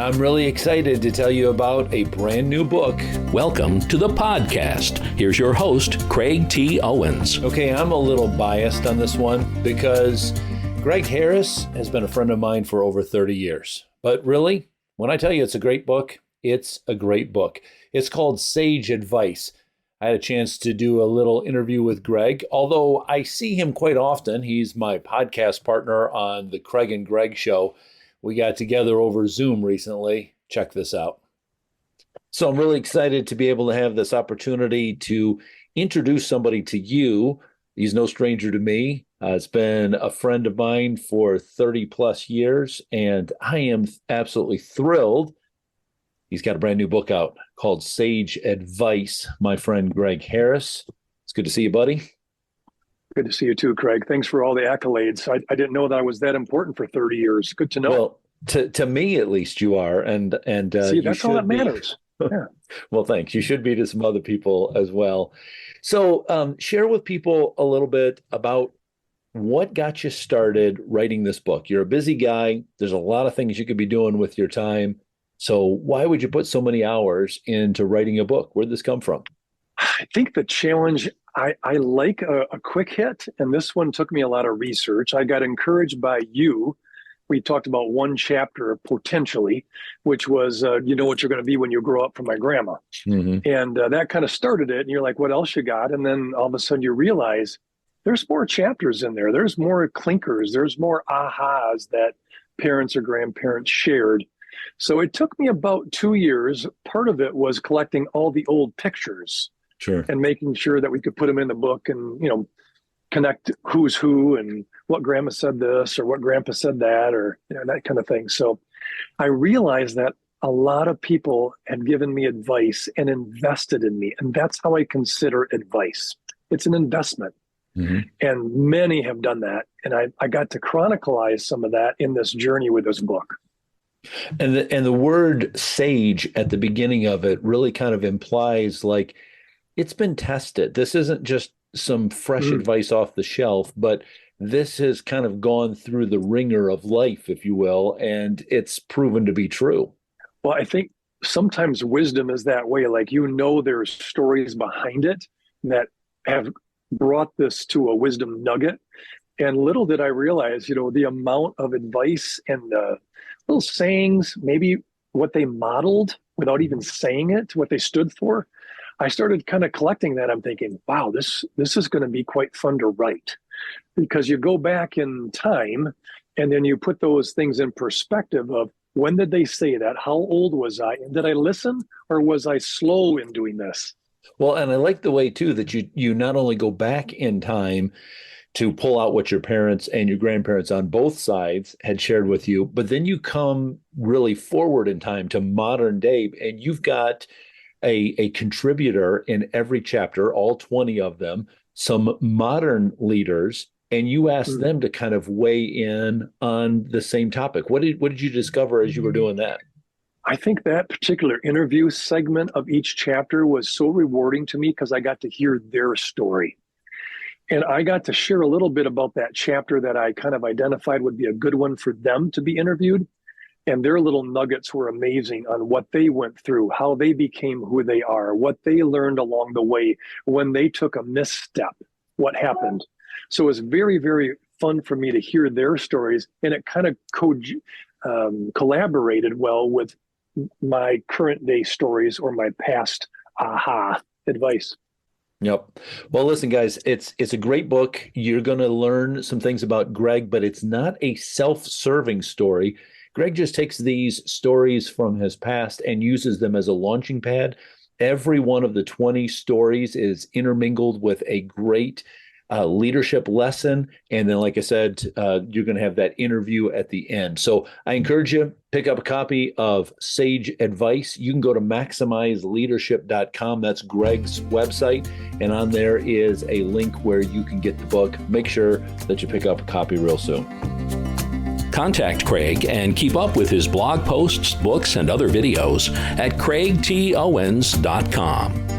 I'm really excited to tell you about a brand new book. Welcome to the podcast. Here's your host, Craig T. Owens. Okay, I'm a little biased on this one because Greg Heeres has been a friend of mine for over 30 years. But really, when I tell you it's a great book, it's a great book. It's called Sage Advice. I had a chance to do a little interview with Greg, although I see him quite often. He's my podcast partner on the Craig and Greg show. We got together over Zoom recently. Check this out. So I'm really excited to be able to have this opportunity to introduce somebody to you. He's no stranger to me. It's been a friend of mine for 30 plus years, and I am absolutely thrilled. He's got a brand new book out called Sage Advice, my friend Greg Heeres. It's good to see you, buddy. Good to see you too, Craig. Thanks for all the accolades. I didn't know that I was that important for 30 years. Good to know. Well, to me at least you are. And see, that's all that matters. Yeah. Well, thanks. You should be to some other people as well. So share with people a little bit about what got you started writing this book. You're a busy guy. There's a lot of things you could be doing with your time. So why would you put so many hours into writing a book? Where'd this come from? I think the challenge, I like a quick hit, and this one took me a lot of research. I got encouraged by you. We talked about one chapter potentially, which was, you know what you're going to be when you grow up, from my grandma. Mm-hmm. And that kind of started it. And you're like, what else you got? And then all of a sudden you realize there's more chapters in there. There's more clinkers. There's more ahas that parents or grandparents shared. So it took me about 2 years. Part of it was collecting all the old pictures. Sure. And making sure that we could put them in the book and, you know, connect who's who and what grandma said this or what grandpa said that, or, you know, that kind of thing. So I realized that a lot of people had given me advice and invested in me. And that's how I consider advice. It's an investment. Mm-hmm. And many have done that. And I got to chronicleize some of that in this journey with this book. And the word sage at the beginning of it really kind of implies like, it's been tested. This isn't just some fresh advice off the shelf, but this has kind of gone through the ringer of life, if you will, and it's proven to be true. Well, I think sometimes wisdom is that way. Like, you know, there's stories behind it that have brought this to a wisdom nugget. And little did I realize, you know, the amount of advice and little sayings, maybe what they modeled without even saying it, what they stood for. I started kind of collecting that. I'm thinking, wow, this is going to be quite fun to write, because you go back in time and then you put those things in perspective of, when did they say that? How old was I? And did I listen, or was I slow in doing this? Well, and I like the way too that you not only go back in time to pull out what your parents and your grandparents on both sides had shared with you, but then you come really forward in time to modern day, and you've got a contributor in every chapter, all 20 of them, some modern leaders, and you asked them to kind of weigh in on the same topic. What did you discover as you were doing that? I think that particular interview segment of each chapter was so rewarding to me, because I got to hear their story. And I got to share a little bit about that chapter that I kind of identified would be a good one for them to be interviewed. And their little nuggets were amazing on what they went through, how they became who they are, what they learned along the way, when they took a misstep, what happened. So it was very, very fun for me to hear their stories. And it kind of collaborated well with my current day stories or my past aha advice. Yep. Well, listen, guys, it's a great book. You're going to learn some things about Greg, but it's not a self-serving story. Greg just takes these stories from his past and uses them as a launching pad. Every one of the 20 stories is intermingled with a great leadership lesson. And then, like I said, you're going to have that interview at the end. So I encourage you, pick up a copy of Sage Advice. You can go to maximizeleadership.com. That's Greg's website. And on there is a link where you can get the book. Make sure that you pick up a copy real soon. Contact Craig and keep up with his blog posts, books, and other videos at craigtowens.com.